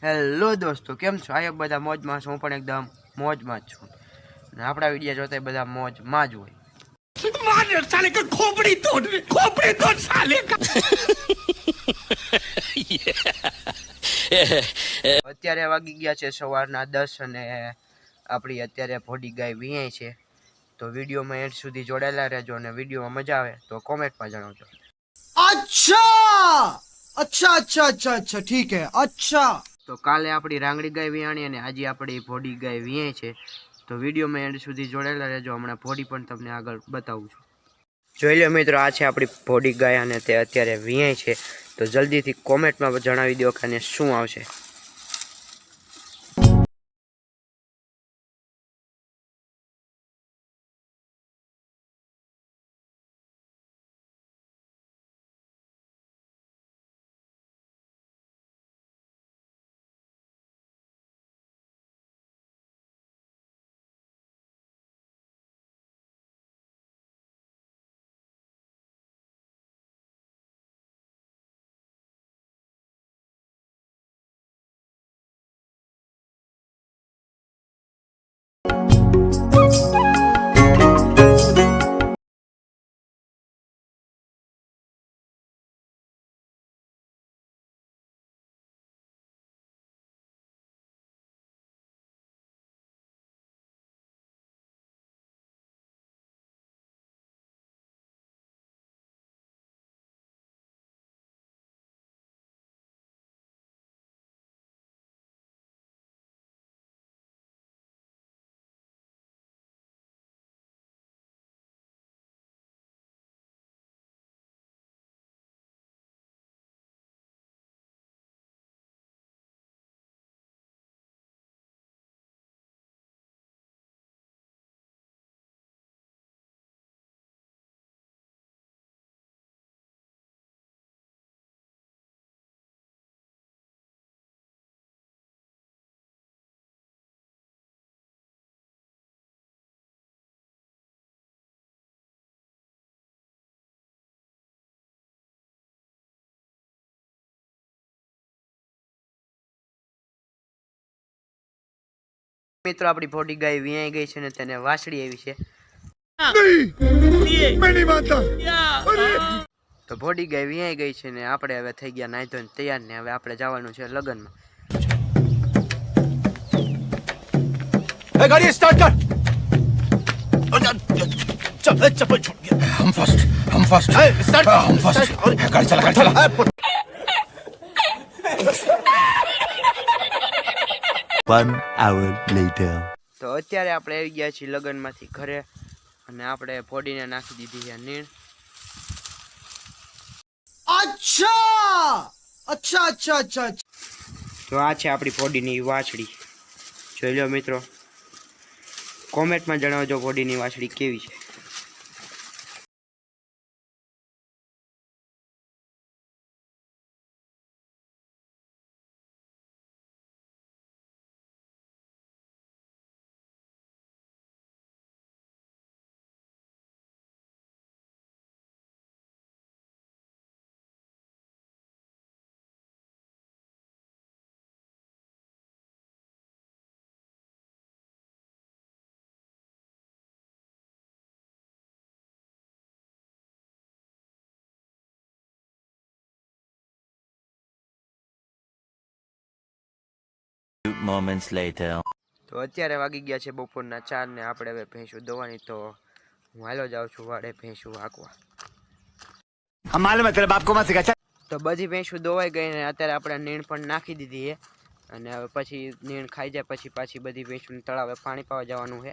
Hello દોસ્તો, કેમ છો? આયો બધા મોજમાં છો? હું પણ એકદમ મોજમાં જ છું ને આપણા વિડીયો જોતા બધા મોજમાં જ હોય. साले का खोपड़ी तोड़ साले का અત્યારે વાગી ગયા છે સવારના 10 અને આપણી અત્યારે ભોડી ગાય વીયાય છે. તો વિડીયોમાં એન્ડ સુધી જોડાયેલા રહેજો અને વિડીયોમાં મજા આવે તો કોમેન્ટમાં જણાવજો. अच्छा अच्छा अच्छा अच्छा अच्छा ठीक है अच्छा. તો કાલે આપણી રાંગડી ગાય વિયાણી અને આજે આપણી ભોડી ગાય વિયાય છે. તો વિડીયોમાં એન્ડ સુધી જોડાયેલા રહેજો. હમણાં ભોડી પણ તમને આગળ બતાવું છું. જોઈ લો મિત્રો, આ છે આપણી ભોડી ગાય અને તે અત્યારે વિયાય છે. તો જલ્દીથી કોમેન્ટમાં જણાવી દો કે આને શું આવશે. મિત્રો, આપણી ભોડી ગાય વિયાઈ ગઈ છે ને તેને વાસળી આવી છે. તો ભોડી ગાય વિયાઈ ગઈ છે ને આપણે હવે થઈ ગયા નાઈ ધોઈને તૈયાર ને હવે આપણે જવાનું છે લગનમાં. गाड़ी स्टार्ट कर चप्पल छूट गया हम फर्स्ट स्टार्ट हम फर्स्ट गाड़ी चला 1 hour later તો અત્યારે આપણે આવી ગયા છીએ લગનમાંથી ઘરે અને આપણે ભોડીને નાખી દીધી છે નીણ. अच्छा अच्छा अच्छा अच्छा. તો આ છે આપણી ભોડીની વાછડી. જોઈ લો મિત્રો, કોમેન્ટમાં જણાવજો ભોડીની વાછડી કેવી છે. moments later. તો અત્યારે વાગી ગયા છે બપોરના 4 ને આપણે હવે ભેંસું દોવાની. તો હું હાલો જાઉં છું વાડે ભેંસું હાંકવા. हम मालूम है तेरे बाप को मत सिखा તો બધી ભેંસું દોવાઈ ગઈ ને અત્યારે આપણે નીણ પણ નાખી દીધી છે અને હવે પછી નીણ ખાઈ જાય પછી પાછી બધી ભેંસું તળાવે પાણી પાવા જવાનું છે.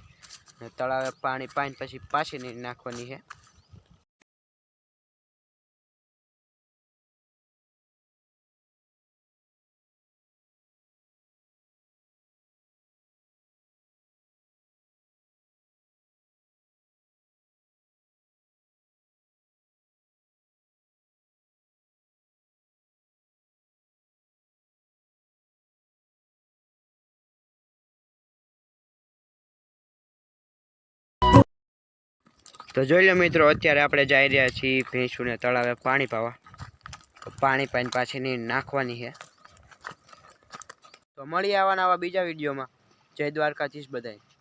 તળાવે પાણી પાઈને પછી પાછી નીણ નાખવાની છે. તો જોઈ લો મિત્રો, અત્યારે આપણે જઈ રહ્યા છીએ ભેંસુને તળાવે પાણી પાવા. પાણી પાઈને પાછી નીણ નાખવાની છે. તો મળીએ આવા નવા બીજા વિડીયોમાં. જય દ્વારકાધીશ બધાય.